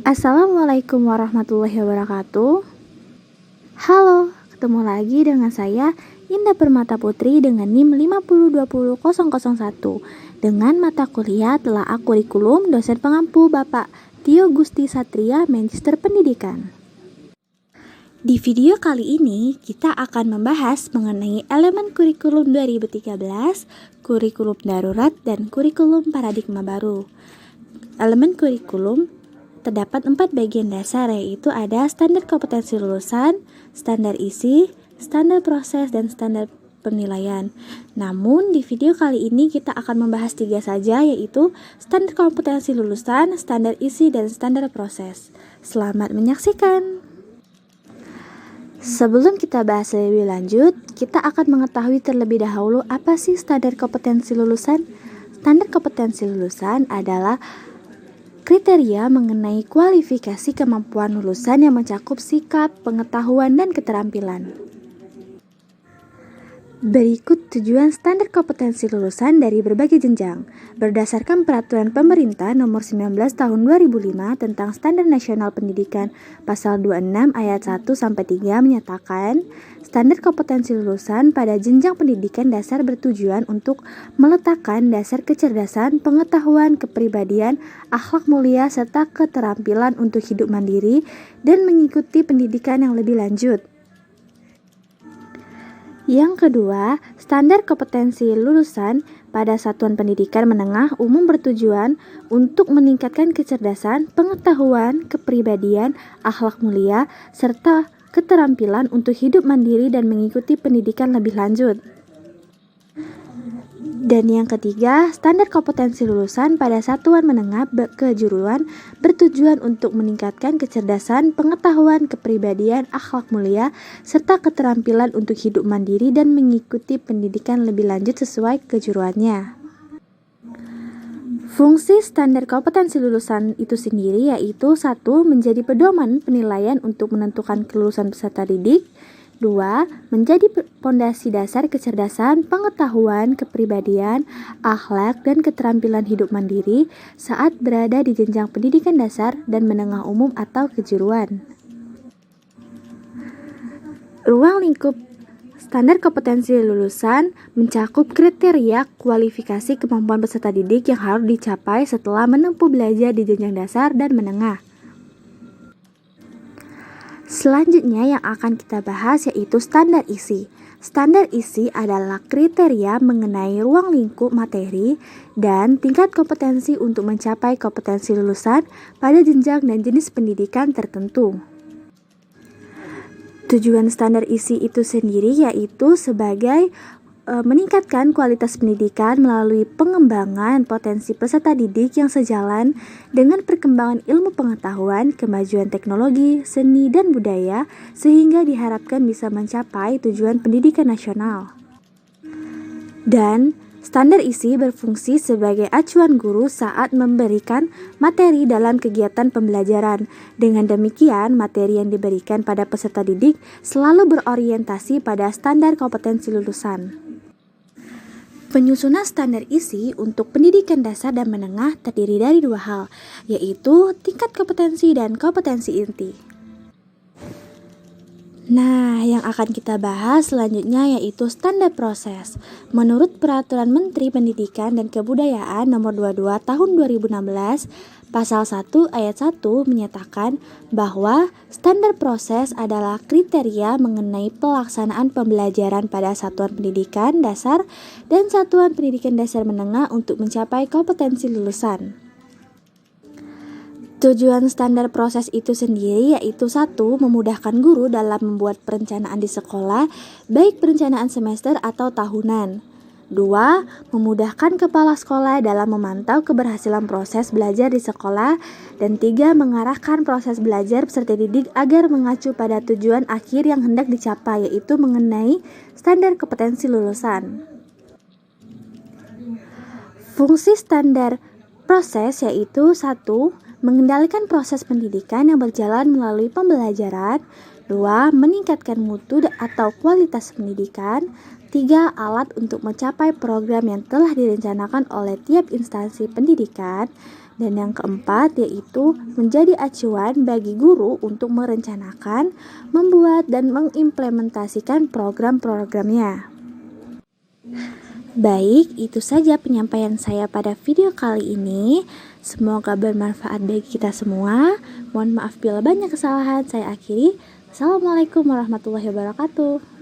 Assalamualaikum warahmatullahi wabarakatuh. Halo, ketemu lagi dengan saya Indah Permata Putri dengan NIM 5020001 dengan mata kuliah Telaah Kurikulum dosen pengampu Bapak Tio Gusti Satria, Magister Pendidikan. Di video kali ini kita akan membahas mengenai elemen kurikulum 2013, kurikulum darurat, dan kurikulum paradigma baru. Elemen kurikulum terdapat 4 bagian dasar, yaitu ada standar kompetensi lulusan, standar isi, standar proses, dan standar penilaian. Namun di video kali ini kita akan membahas 3 saja, yaitu standar kompetensi lulusan, standar isi, dan standar proses. Selamat menyaksikan. Sebelum kita bahas lebih lanjut, kita akan mengetahui terlebih dahulu apa sih standar kompetensi lulusan. Standar kompetensi lulusan adalah kriteria mengenai kualifikasi kemampuan lulusan yang mencakup sikap, pengetahuan, dan keterampilan. Berikut tujuan standar kompetensi lulusan dari berbagai jenjang. Berdasarkan Peraturan Pemerintah Nomor 19 Tahun 2005 tentang Standar Nasional Pendidikan Pasal 26 ayat 1-3 menyatakan, standar kompetensi lulusan pada jenjang pendidikan dasar bertujuan untuk meletakkan dasar kecerdasan, pengetahuan, kepribadian, akhlak mulia, serta keterampilan untuk hidup mandiri dan mengikuti pendidikan yang lebih lanjut. Yang kedua, standar kompetensi lulusan pada satuan pendidikan menengah umum bertujuan untuk meningkatkan kecerdasan, pengetahuan, kepribadian, akhlak mulia, serta keterampilan untuk hidup mandiri dan mengikuti pendidikan lebih lanjut. Dan yang ketiga, standar kompetensi lulusan pada satuan menengah kejuruan bertujuan untuk meningkatkan kecerdasan, pengetahuan, kepribadian, akhlak mulia, serta keterampilan untuk hidup mandiri dan mengikuti pendidikan lebih lanjut sesuai kejuruannya. Fungsi standar kompetensi lulusan itu sendiri yaitu 1. Menjadi pedoman penilaian untuk menentukan kelulusan peserta didik. 2. Menjadi pondasi dasar kecerdasan, pengetahuan, kepribadian, akhlak, dan keterampilan hidup mandiri saat berada di jenjang pendidikan dasar dan menengah umum atau kejuruan. Ruang lingkup standar kompetensi lulusan mencakup kriteria kualifikasi kemampuan peserta didik yang harus dicapai setelah menempuh belajar di jenjang dasar dan menengah. Selanjutnya yang akan kita bahas yaitu standar isi. Standar isi adalah kriteria mengenai ruang lingkup materi dan tingkat kompetensi untuk mencapai kompetensi lulusan pada jenjang dan jenis pendidikan tertentu. Tujuan standar isi itu sendiri yaitu sebagai meningkatkan kualitas pendidikan melalui pengembangan potensi peserta didik yang sejalan dengan perkembangan ilmu pengetahuan, kemajuan teknologi, seni, dan budaya sehingga diharapkan bisa mencapai tujuan pendidikan nasional. Dan standar isi berfungsi sebagai acuan guru saat memberikan materi dalam kegiatan pembelajaran. Dengan demikian, materi yang diberikan pada peserta didik selalu berorientasi pada standar kompetensi lulusan. Penyusunan standar isi untuk pendidikan dasar dan menengah terdiri dari 2 hal, yaitu tingkat kompetensi dan kompetensi inti. Nah, yang akan kita bahas selanjutnya yaitu standar proses. Menurut Peraturan Menteri Pendidikan dan Kebudayaan Nomor 22 Tahun 2016, Pasal 1 Ayat 1 menyatakan bahwa standar proses adalah kriteria mengenai pelaksanaan pembelajaran pada satuan pendidikan dasar dan satuan pendidikan dasar menengah untuk mencapai kompetensi lulusan. Tujuan standar proses itu sendiri yaitu 1. Memudahkan guru dalam membuat perencanaan di sekolah, baik perencanaan semester atau tahunan. 2. Memudahkan kepala sekolah dalam memantau keberhasilan proses belajar di sekolah. Dan 3. Mengarahkan proses belajar peserta didik agar mengacu pada tujuan akhir yang hendak dicapai, yaitu mengenai standar kompetensi lulusan. Fungsi standar proses yaitu 1. Mengendalikan proses pendidikan yang berjalan melalui pembelajaran. 2. Meningkatkan mutu atau kualitas pendidikan. 3. Alat untuk mencapai program yang telah direncanakan oleh tiap instansi pendidikan. Dan yang keempat yaitu menjadi acuan bagi guru untuk merencanakan, membuat, dan mengimplementasikan program-programnya. Baik, itu saja penyampaian saya pada video kali ini. Semoga bermanfaat bagi kita semua. Mohon maaf bila banyak kesalahan. Saya akhiri. Assalamualaikum warahmatullahi wabarakatuh.